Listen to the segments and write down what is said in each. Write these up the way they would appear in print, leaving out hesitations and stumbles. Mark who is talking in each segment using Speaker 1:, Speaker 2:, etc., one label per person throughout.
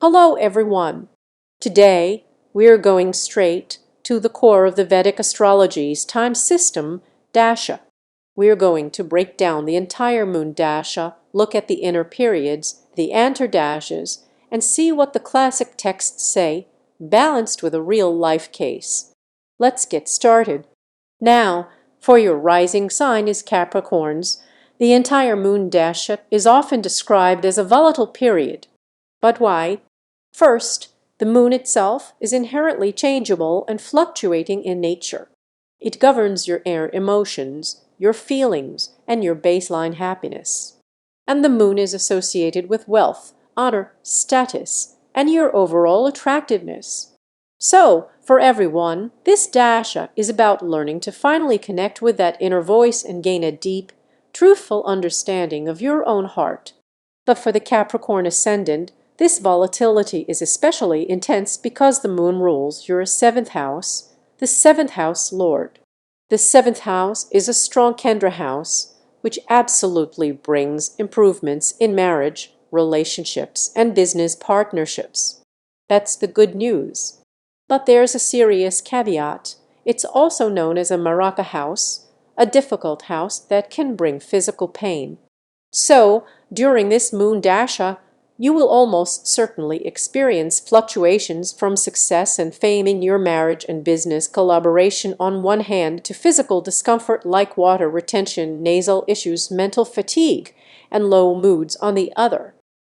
Speaker 1: Hello everyone! Today we are going straight to the core of the Vedic astrology's time system, Dasha. We are going to break down the entire Moon Dasha, look at the inner periods, the Antar Dashas, and see what the classic texts say, balanced with a real life case. Let's get started. Now, for your rising sign is Capricorns. The entire Moon Dasha is often described as a volatile period. But why? First, the moon itself is inherently changeable and fluctuating in nature. It governs your air emotions, your feelings, and your baseline happiness. And the moon is associated with wealth, honor, status, and your overall attractiveness. So, for everyone, this dasha is about learning to finally connect with that inner voice and gain a deep, truthful understanding of your own heart. But for the Capricorn ascendant, this volatility is especially intense because the moon rules your seventh house, the seventh house lord. The seventh house is a strong Kendra house, which absolutely brings improvements in marriage, relationships, and business partnerships. That's the good news. But there's a serious caveat. It's also known as a Maraka house, a difficult house that can bring physical pain. So, during this Moon Dasha, you will almost certainly experience fluctuations from success and fame in your marriage and business collaboration on one hand to physical discomfort like water retention, nasal issues, mental fatigue, and low moods on the other.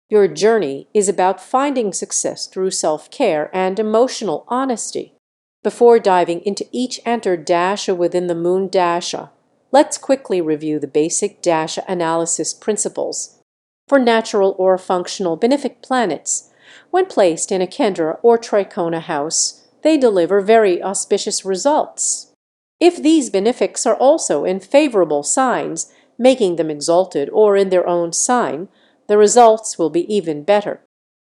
Speaker 1: Your journey is about finding success through self-care and emotional honesty. Before diving into each Antar Dasha within the Moon Dasha, let's quickly review the basic Dasha analysis principles. For natural or functional benefic planets, when placed in a Kendra or Trikona house, they deliver very auspicious results. If these benefics are also in favorable signs, making them exalted or in their own sign, the results will be even better.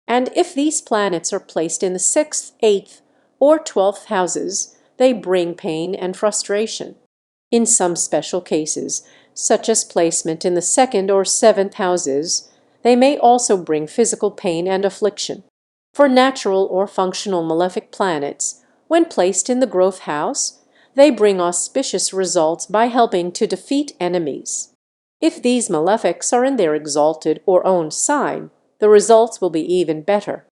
Speaker 1: And if these planets are placed in the 6th, 8th, or 12th houses, they bring pain and frustration. In some special cases, such as placement in the 2nd or 7th houses, they may also bring physical pain and affliction. For natural or functional malefic planets, when placed in the growth house, they bring auspicious results by helping to defeat enemies. If these malefics are in their exalted or own sign, the results will be even better.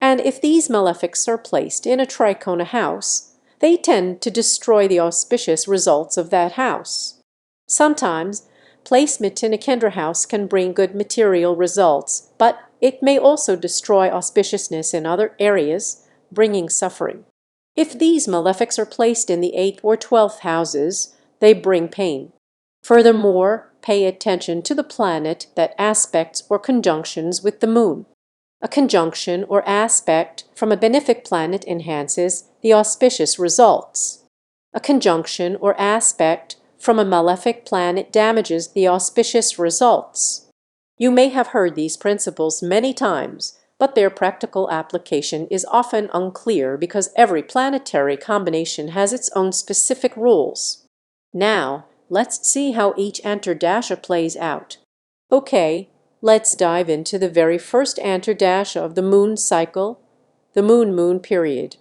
Speaker 1: And if these malefics are placed in a Trikona house, they tend to destroy the auspicious results of that house. Sometimes, placement in a Kendra house can bring good material results, but it may also destroy auspiciousness in other areas, bringing suffering. If these malefics are placed in the 8th or 12th houses, they bring pain. Furthermore, pay attention to the planet that aspects or conjunctions with the moon. A conjunction or aspect from a benefic planet enhances the auspicious results. A conjunction or aspect from a malefic planet damages the auspicious results. You may have heard these principles many times, but their practical application is often unclear because every planetary combination has its own specific rules. Now, let's see how each Antar Dasha plays out. Okay, let's dive into the very first Antar Dasha of the moon cycle, the moon-moon period.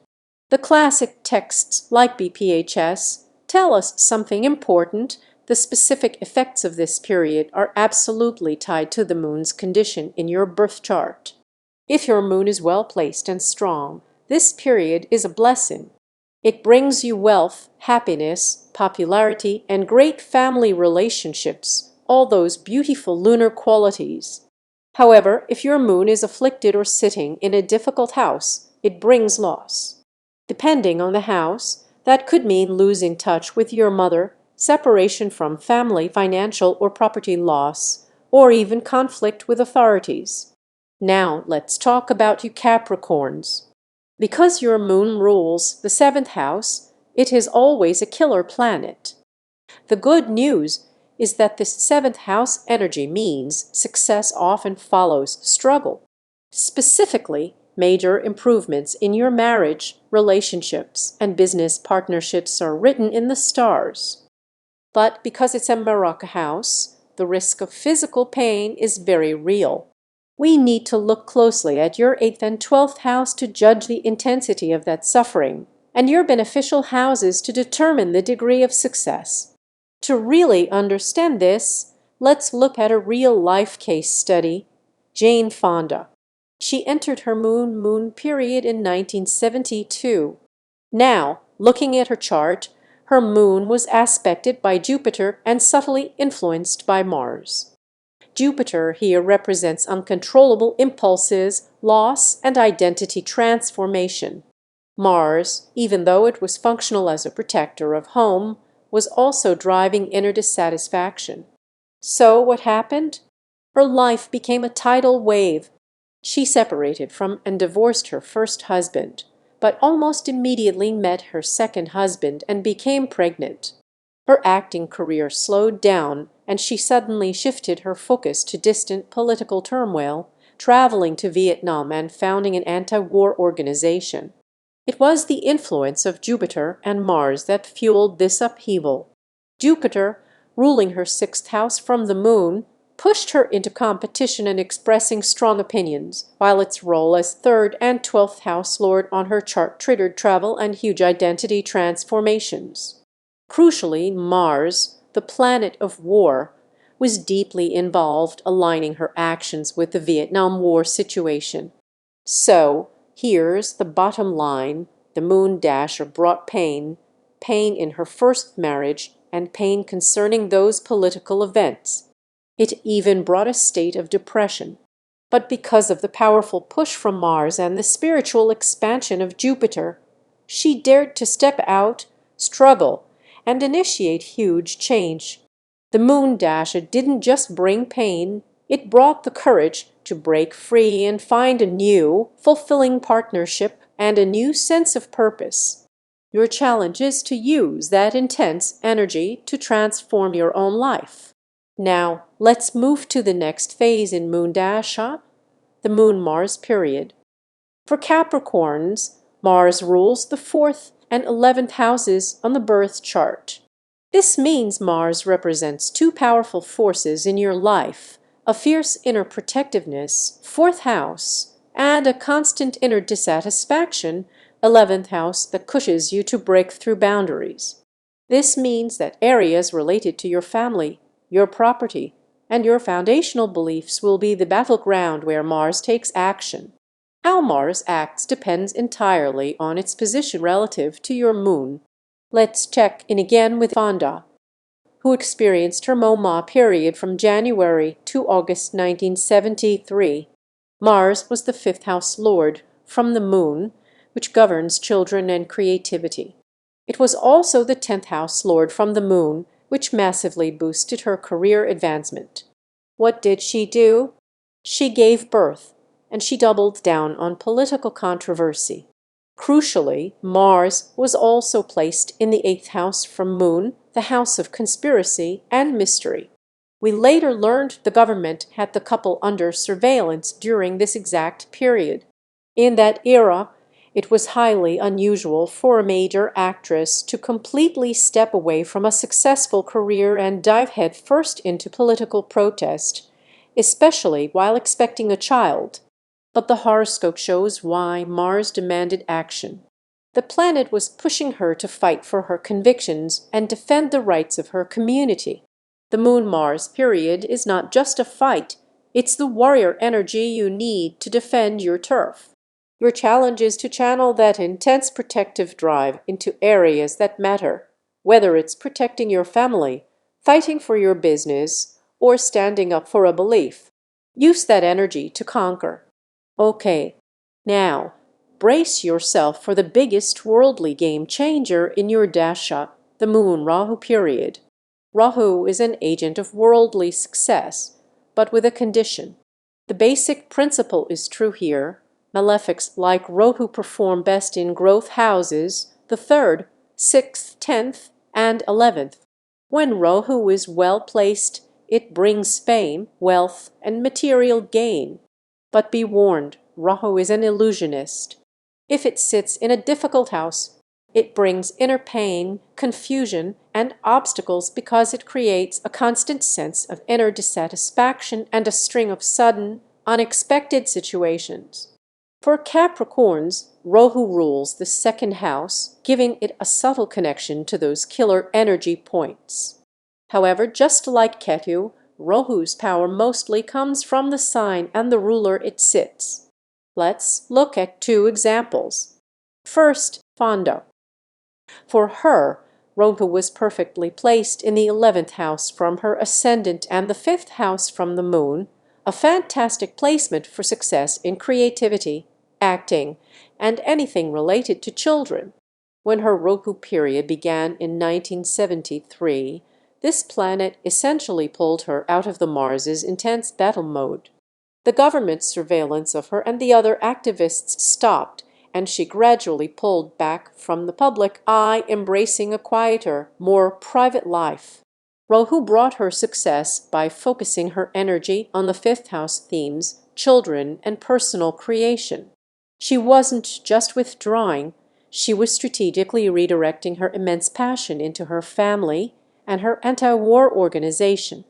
Speaker 1: The classic texts like BPHS tell us something important. The specific effects of this period are absolutely tied to the moon's condition in your birth chart. If your moon is well placed and strong, this period is a blessing. It brings you wealth, happiness, popularity, and great family relationships, all those beautiful lunar qualities. However, if your moon is afflicted or sitting in a difficult house, it brings loss. Depending on the house, that could mean losing touch with your mother, separation from family, financial or property loss, or even conflict with authorities. Now let's talk about you Capricorns. Because your moon rules the 7th house, it is always a killer planet. The good news is that this 7th house energy means success often follows struggle. Specifically, major improvements in your marriage, relationships, and business partnerships are written in the stars. But because it's a Maraka house, the risk of physical pain is very real. We need to look closely at your 8th and 12th house to judge the intensity of that suffering, and your beneficial houses to determine the degree of success. To really understand this, let's look at a real-life case study. Jane Fonda. She entered her moon period in 1972. Now, looking at her chart, her moon was aspected by Jupiter and subtly influenced by Mars. Jupiter here represents uncontrollable impulses, loss, and identity transformation. Mars, even though it was functional as a protector of home, was also driving inner dissatisfaction. So what happened? Her life became a tidal wave. She separated from and divorced her first husband, but almost immediately met her second husband and became pregnant. Her acting career slowed down, and she suddenly shifted her focus to distant political turmoil, traveling to Vietnam and founding an anti-war organization. It was the influence of Jupiter and Mars that fueled this upheaval. Jupiter, ruling her 6th house from the Moon, pushed her into competition and expressing strong opinions, while its role as 3rd and 12th house lord on her chart triggered travel and huge identity transformations. Crucially, Mars, the planet of war, was deeply involved, aligning her actions with the Vietnam War situation. So, here's the bottom line. The Moon Dasha brought pain in her first marriage and pain concerning those political events. It even brought a state of depression. But because of the powerful push from Mars and the spiritual expansion of Jupiter, she dared to step out, struggle, and initiate huge change. The Moon Dasha didn't just bring pain, it brought the courage to break free and find a new, fulfilling partnership and a new sense of purpose. Your challenge is to use that intense energy to transform your own life. Now, let's move to the next phase in Moon Dasha, the Moon-Mars period. For Capricorns, Mars rules the 4th and 11th houses on the birth chart. This means Mars represents two powerful forces in your life: a fierce inner protectiveness, 4th house, and a constant inner dissatisfaction, 11th house, that pushes you to break through boundaries. This means that areas related to your family, your property, and your foundational beliefs will be the battleground where Mars takes action. How Mars acts depends entirely on its position relative to your moon. Let's check in again with Fonda, who experienced her Moon period from January to August 1973. Mars was the 5th house lord from the Moon, which governs children and creativity. It was also the 10th house lord from the Moon, which massively boosted her career advancement. What did she do? She gave birth, and she doubled down on political controversy. Crucially, Mars was also placed in the 8th house from Moon, the house of conspiracy and mystery. We later learned the government had the couple under surveillance during this exact period. In that era, it was highly unusual for a major actress to completely step away from a successful career and dive headfirst into political protest, especially while expecting a child. But the horoscope shows why Mars demanded action. The planet was pushing her to fight for her convictions and defend the rights of her community. The Moon-Mars period is not just a fight, it's the warrior energy you need to defend your turf. Your challenge is to channel that intense protective drive into areas that matter, whether it's protecting your family, fighting for your business, or standing up for a belief. Use that energy to conquer. Okay, now brace yourself for the biggest worldly game changer in your Dasha, the Moon-Rahu period. Rahu is an agent of worldly success, but with a condition. The basic principle is true here. Malefics like Rahu perform best in growth houses, the 3rd, 6th, 10th, and 11th. When Rahu is well placed, it brings fame, wealth, and material gain. But be warned, Rahu is an illusionist. If it sits in a difficult house, it brings inner pain, confusion, and obstacles because it creates a constant sense of inner dissatisfaction and a string of sudden, Unexpected situations. For Capricorns, Rahu rules the second house, giving it a subtle connection to those killer energy points. However, just like Ketu, Rahu's power mostly comes from the sign and the ruler it sits. Let's look at two examples. First, Fonda. For her, Rahu was perfectly placed in the 11th house from her ascendant and the 5th house from the moon, a fantastic placement for success in creativity, acting, and anything related to children. When her Rahu period began in 1973, this planet essentially pulled her out of the Mars's intense battle mode. The government's surveillance of her and the other activists stopped, and she gradually pulled back from the public eye, embracing a quieter, more private life. Rahu brought her success by focusing her energy on the 5th house themes, children, and personal creation. She wasn't just withdrawing, she was strategically redirecting her immense passion into her family and her anti-war organization.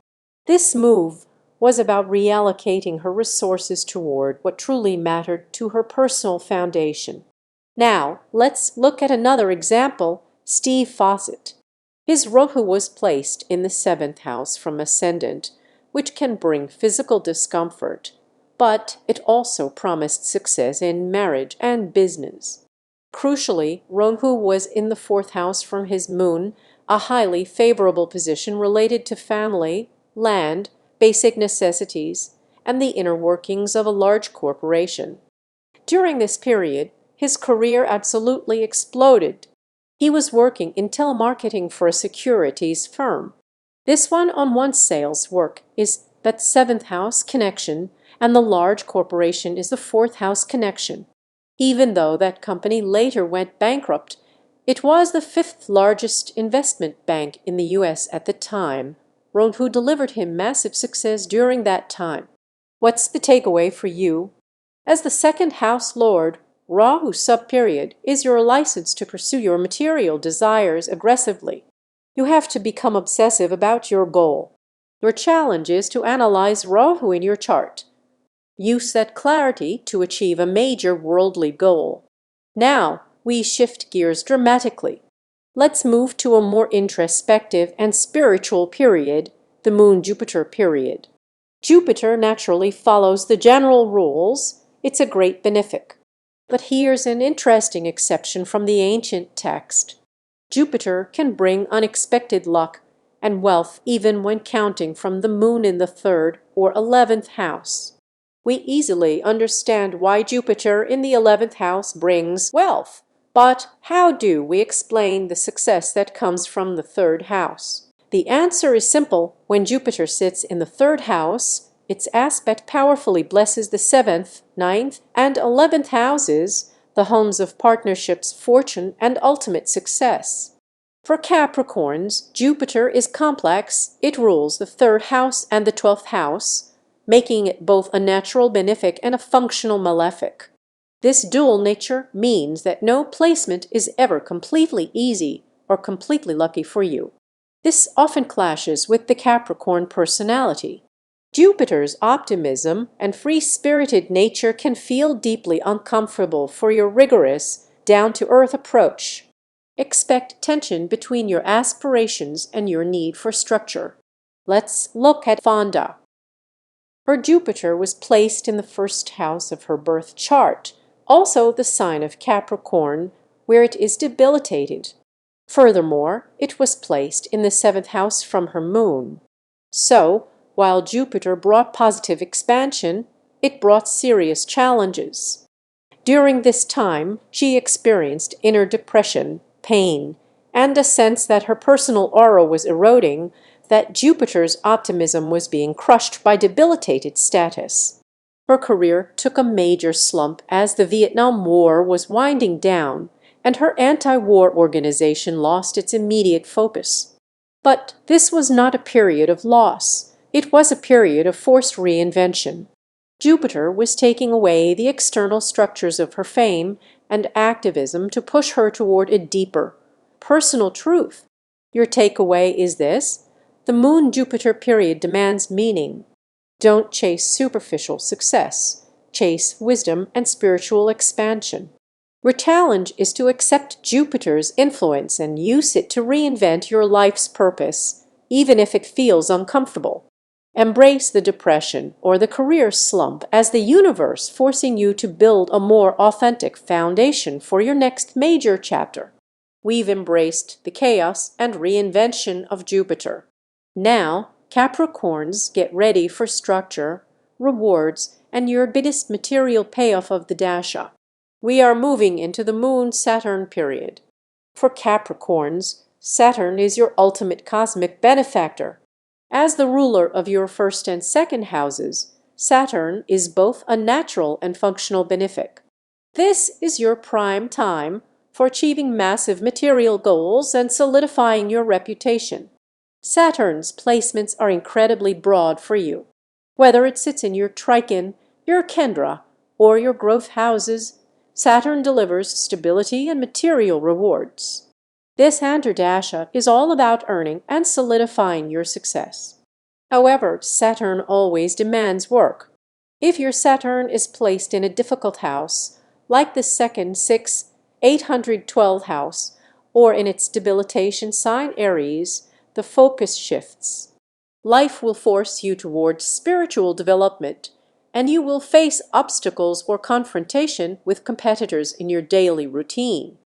Speaker 1: This move was about reallocating her resources toward what truly mattered to her personal foundation. Now, let's look at another example, Steve Fawcett. His Rahu was placed in the 7th house from ascendant, which can bring physical discomfort, but it also promised success in marriage and business. Crucially, Rahu was in the 4th house from his moon, a highly favorable position related to family, land, basic necessities, and the inner workings of a large corporation. During this period, his career absolutely exploded. He was working in telemarketing for a securities firm. This one-on-one sales work is that 7th house connection, and the large corporation is the 4th house connection. Even though that company later went bankrupt, it was the 5th largest investment bank in the U.S. at the time. Rahu delivered him massive success during that time. What's the takeaway for you? As the 2nd house lord, Rahu sub-period is your license to pursue your material desires aggressively. You have to become obsessive about your goal. Your challenge is to analyze Rahu in your chart. Use that clarity to achieve a major worldly goal. Now, we shift gears dramatically. Let's move to a more introspective and spiritual period, the Moon-Jupiter period. Jupiter naturally follows the general rules. It's a great benefic. But here's an interesting exception from the ancient text. Jupiter can bring unexpected luck and wealth even when counting from the moon in the 3rd or 11th house. We easily understand why Jupiter in the 11th house brings wealth. But how do we explain the success that comes from the 3rd house? The answer is simple. When Jupiter sits in the 3rd house, its aspect powerfully blesses the 7th, 9th, and 11th houses, the homes of partnerships, fortune, and ultimate success. For Capricorns, Jupiter is complex. It rules the 3rd house and the 12th house, making it both a natural benefic and a functional malefic. This dual nature means that no placement is ever completely easy or completely lucky for you. This often clashes with the Capricorn personality. Jupiter's optimism and free-spirited nature can feel deeply uncomfortable for your rigorous, down-to-earth approach. Expect tension between your aspirations and your need for structure. Let's look at Fonda. Her Jupiter was placed in the 1st house of her birth chart, also the sign of Capricorn, where it is debilitated. Furthermore, it was placed in the 7th house from her moon. So, while Jupiter brought positive expansion, it brought serious challenges. During this time, she experienced inner depression, pain, and a sense that her personal aura was eroding, that Jupiter's optimism was being crushed by debilitated status. Her career took a major slump as the Vietnam War was winding down, and her anti-war organization lost its immediate focus. But this was not a period of loss. It was a period of forced reinvention. Jupiter was taking away the external structures of her fame and activism to push her toward a deeper, personal truth. Your takeaway is this: the Moon-Jupiter period demands meaning. Don't chase superficial success. Chase wisdom and spiritual expansion. Your challenge is to accept Jupiter's influence and use it to reinvent your life's purpose, even if it feels uncomfortable. Embrace the depression or the career slump as the universe forcing you to build a more authentic foundation for your next major chapter. We've embraced the chaos and reinvention of Jupiter. Now, Capricorns, get ready for structure, rewards, and your biggest material payoff of the Dasha. We are moving into the Moon-Saturn period. For Capricorns, Saturn is your ultimate cosmic benefactor. As the ruler of your first and second houses, Saturn is both a natural and functional benefic. This is your prime time for achieving massive material goals and solidifying your reputation. Saturn's placements are incredibly broad for you. Whether it sits in your Trichon, your Kendra, or your growth houses, Saturn delivers stability and material rewards. This Antar Dasha is all about earning and solidifying your success. However, Saturn always demands work. If your Saturn is placed in a difficult house, like the second 812 house, or in its debilitation sign Aries, the focus shifts. Life will force you towards spiritual development, and you will face obstacles or confrontation with competitors in your daily routine.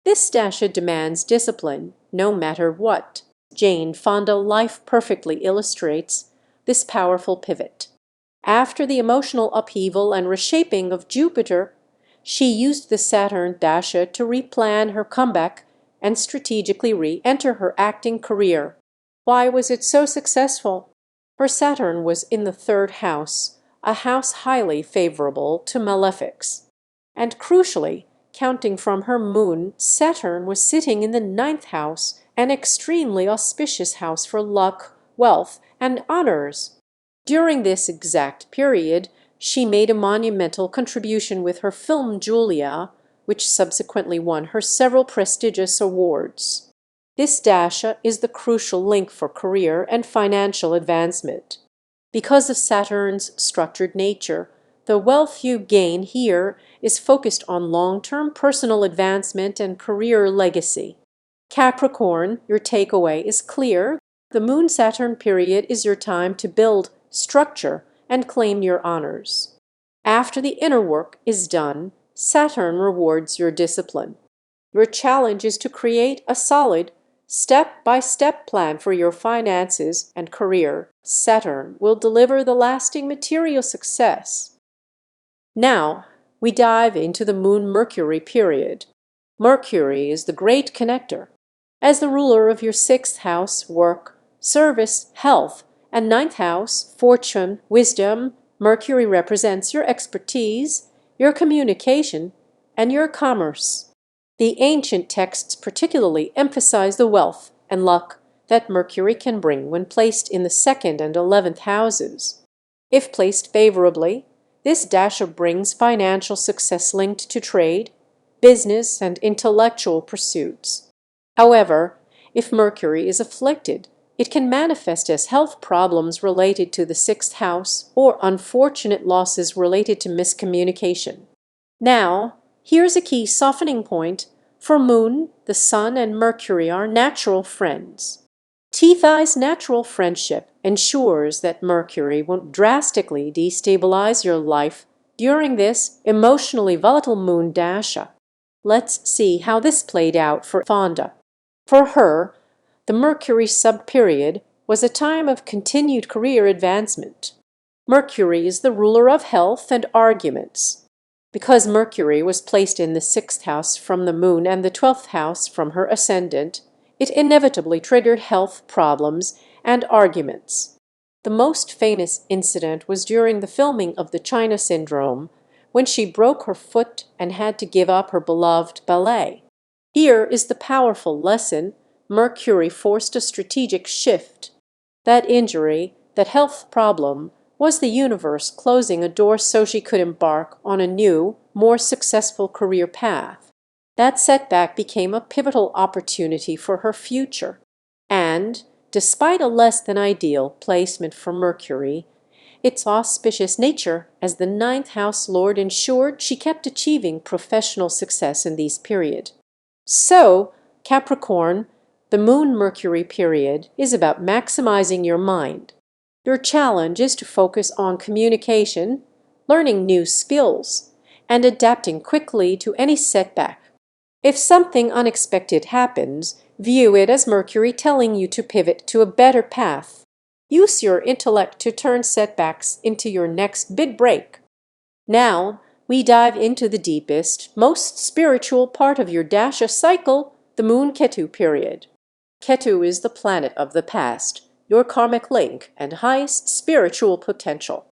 Speaker 1: This Dasha demands discipline, no matter what. Jane Fonda Life perfectly illustrates this powerful pivot. After the emotional upheaval and reshaping of Jupiter, she used the Saturn Dasha to replan her comeback and strategically re-enter her acting career. Why was it so successful? Her Saturn was in the third house, a house highly favorable to malefics. And crucially, counting from her moon, Saturn was sitting in the ninth house, an extremely auspicious house for luck, wealth, and honors. During this exact period, she made a monumental contribution with her film Julia, which subsequently won her several prestigious awards. This Dasha is the crucial link for career and financial advancement. Because of Saturn's structured nature, the wealth you gain here is focused on long-term personal advancement and career legacy. Capricorn, your takeaway is clear. The Moon-Saturn period is your time to build structure and claim your honors. After the inner work is done, Saturn rewards your discipline. Your challenge is to create a solid, step-by-step plan for your finances and career. Saturn will deliver the lasting material success. Now, we dive into the Moon-Mercury period. Mercury is the great connector. As the ruler of your sixth house, work, service, health, and ninth house, fortune, wisdom, Mercury represents your expertise, your communication, and your commerce. The ancient texts particularly emphasize the wealth and luck that Mercury can bring when placed in the second and 11th houses. If placed favorably, this Dasha brings financial success linked to trade, business, and intellectual pursuits. However, if Mercury is afflicted, it can manifest as health problems related to the sixth house or unfortunate losses related to miscommunication. Now, here's a key softening point. For Moon, the Sun, and Mercury are natural friends. T-Thi's natural friendship ensures that Mercury won't drastically destabilize your life during this emotionally volatile Moon Dasha. Let's see how this played out for Fonda. For her, the Mercury sub-period was a time of continued career advancement. Mercury is the ruler of health and arguments. Because Mercury was placed in the sixth house from the Moon and the 12th house from her ascendant, it inevitably triggered health problems and arguments. The most famous incident was during the filming of the China Syndrome, when she broke her foot and had to give up her beloved ballet. Here is the powerful lesson. Mercury forced a strategic shift. That injury, that health problem, was the universe closing a door so she could embark on a new, more successful career path. That setback became a pivotal opportunity for her future. And, despite a less than ideal placement for Mercury, Its auspicious nature as the ninth house lord ensured she kept achieving professional success in these period. So, Capricorn, the Moon-Mercury period is about maximizing your mind. Your challenge is to focus on communication, learning new skills, and adapting quickly to any setback. If something unexpected happens, view it as Mercury telling you to pivot to a better path. Use your intellect to turn setbacks into your next big break. Now, we dive into the deepest, most spiritual part of your Dasha cycle, the Moon-Ketu period. Ketu is the planet of the past, your karmic link and highest spiritual potential.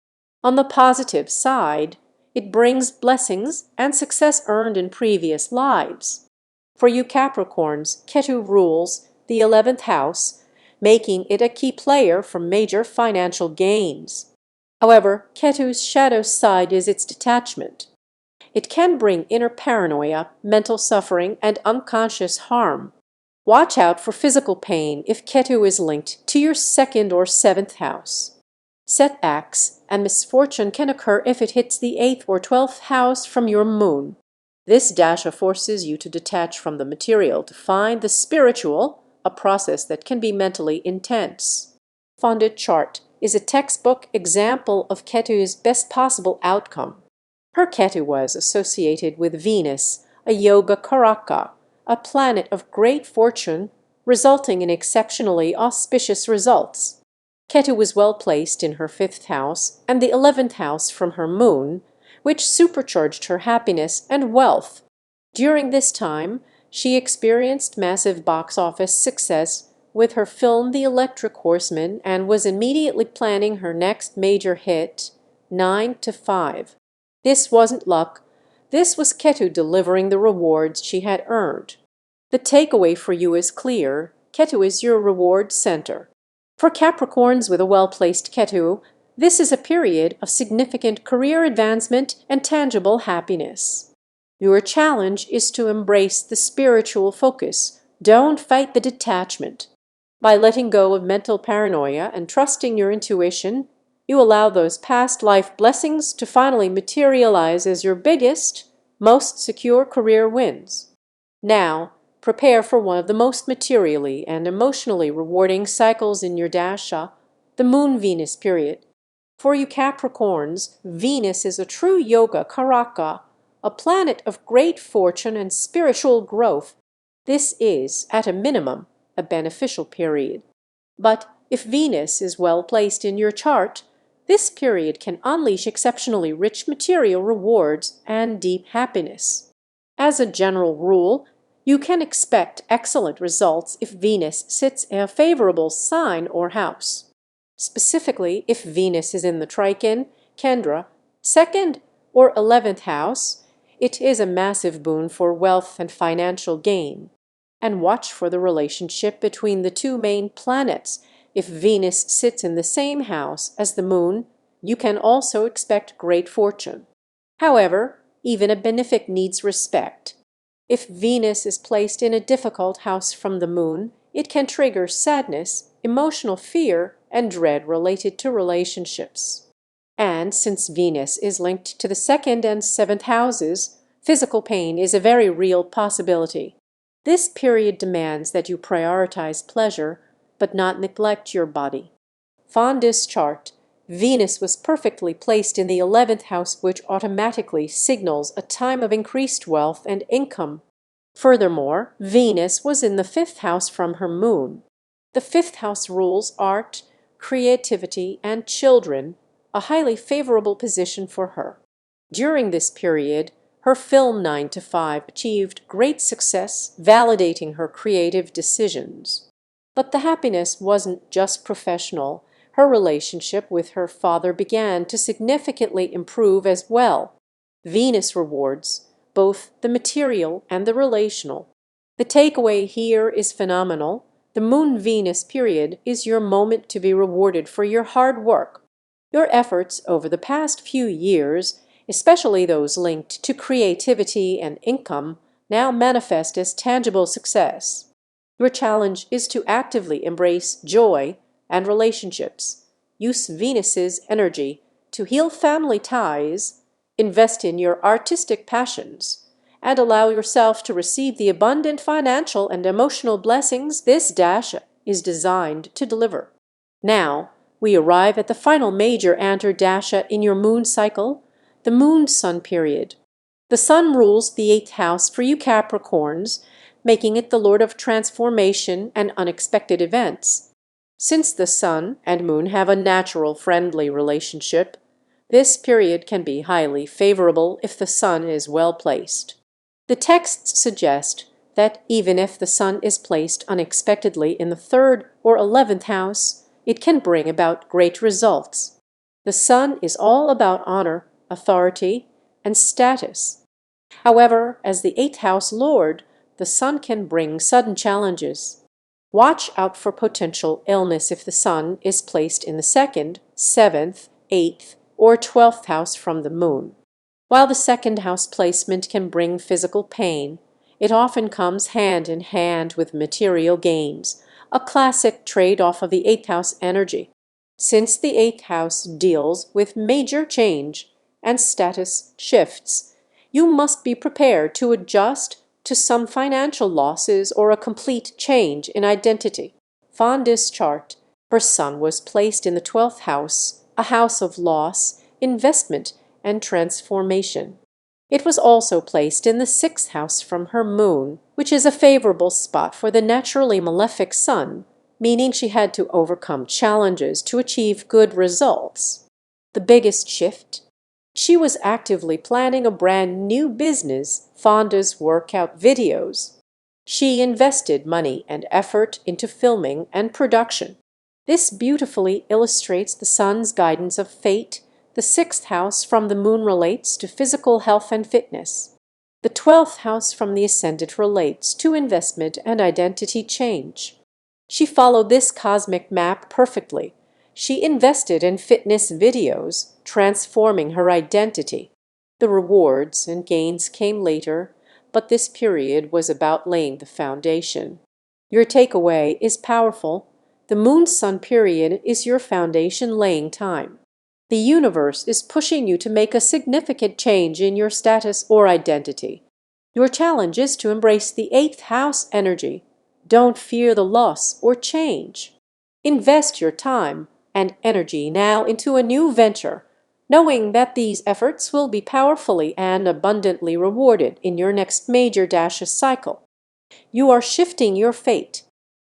Speaker 1: On the positive side, it brings blessings and success earned in previous lives. For you Capricorns, Ketu rules the 11th house, making it a key player for major financial gains. However, Ketu's shadow side is its detachment. It can bring inner paranoia, mental suffering, and unconscious harm. Watch out for physical pain if Ketu is linked to your 2nd or 7th house. Setbacks and misfortune can occur if it hits the 8th or 12th house from your moon. This dasha forces you to detach from the material to find the spiritual, a process that can be mentally intense. Funded chart is a textbook example of Ketu's best possible outcome. Her Ketu was associated with Venus, a yoga karaka, a planet of great fortune, resulting in exceptionally auspicious results. Ketu was well placed in her 5th house and the 11th house from her moon, which supercharged her happiness and wealth. During this time, she experienced massive box office success with her film The Electric Horseman and was immediately planning her next major hit, 9 to 5. This wasn't luck. This was Ketu delivering the rewards she had earned. The takeaway for you is clear. Ketu is your reward center. For Capricorns with a well-placed Ketu, this is a period of significant career advancement and tangible happiness. Your challenge is to embrace the spiritual focus. Don't fight the detachment. By letting go of mental paranoia and trusting your intuition, you allow those past life blessings to finally materialize as your biggest, most secure career wins. Now, prepare for one of the most materially and emotionally rewarding cycles in your Dasha, the Moon-Venus period. For you Capricorns, Venus is a true yoga karaka, a planet of great fortune and spiritual growth. This is, at a minimum, a beneficial period. But if Venus is well placed in your chart, this period can unleash exceptionally rich material rewards and deep happiness. As a general rule, you can expect excellent results if Venus sits in a favorable sign or house. Specifically, if Venus is in the Trican, Kendra, 2nd or 11th house, it is a massive boon for wealth and financial gain. And watch for the relationship between the two main planets. If Venus sits in the same house as the moon, you can also expect great fortune. However, even a benefic needs respect. If Venus is placed in a difficult house from the moon, it can trigger sadness, emotional fear, and dread related to relationships. And since Venus is linked to the 2nd and 7th houses, physical pain is a very real possibility. This period demands that you prioritize pleasure, but not neglect your body. Fonda's chart, Venus was perfectly placed in the 11th house, which automatically signals a time of increased wealth and income. Furthermore, Venus was in the 5th house from her moon. The 5th house rules art, creativity, and children, a highly favorable position for her. During this period, her film 9 to 5 achieved great success, validating her creative decisions. But the happiness wasn't just professional. Her relationship with her father began to significantly improve as well. Venus rewards both the material and the relational. The takeaway here is phenomenal. The Moon-Venus period is your moment to be rewarded for your hard work. Your efforts over the past few years, especially those linked to creativity and income, now manifest as tangible success. Your challenge is to actively embrace joy and relationships. use Venus's energy to heal family ties, invest in your artistic passions, and allow yourself to receive the abundant financial and emotional blessings this dasha is designed to deliver. Now, we arrive at the final major Antar Dasha in your moon cycle, the Moon-Sun period. The Sun rules the 8th house for you Capricorns, making it the lord of transformation and unexpected events. Since the Sun and Moon have a natural friendly relationship, this period can be highly favorable if the Sun is well placed. The texts suggest that even if the Sun is placed unexpectedly in the 3rd or 11th house, it can bring about great results. The Sun is all about honor, authority, and status. However, as the 8th house lord, the Sun can bring sudden challenges. Watch out for potential illness if the Sun is placed in the 2nd, 7th, 8th, or 12th house from the Moon. While the 2nd house placement can bring physical pain, it often comes hand in hand with material gains, a classic trade-off of the 8th house energy. Since the 8th house deals with major change and status shifts, you must be prepared to adjust to some financial losses or a complete change in identity. Fonda's chart, her Sun was placed in the 12th house, a house of loss, investment, and transformation. It was also placed in the 6th house from her Moon, which is a favorable spot for the naturally malefic Sun, meaning she had to overcome challenges to achieve good results. The biggest shift? She was actively planning a brand new business, Fonda's workout videos. She invested money and effort into filming and production. This beautifully illustrates the Sun's guidance of fate. The 6th house from the Moon relates to physical health and fitness. The 12th house from the Ascendant relates to investment and identity change. She followed this cosmic map perfectly. She invested in fitness videos, transforming her identity. The rewards and gains came later, but this period was about laying the foundation. Your takeaway is powerful. The Moon-Sun period is your foundation-laying time. The universe is pushing you to make a significant change in your status or identity. Your challenge is to embrace the 8th house energy. Don't fear the loss or change. Invest your time and energy now into a new venture, knowing that these efforts will be powerfully and abundantly rewarded in your next major dasha cycle. You are shifting your fate,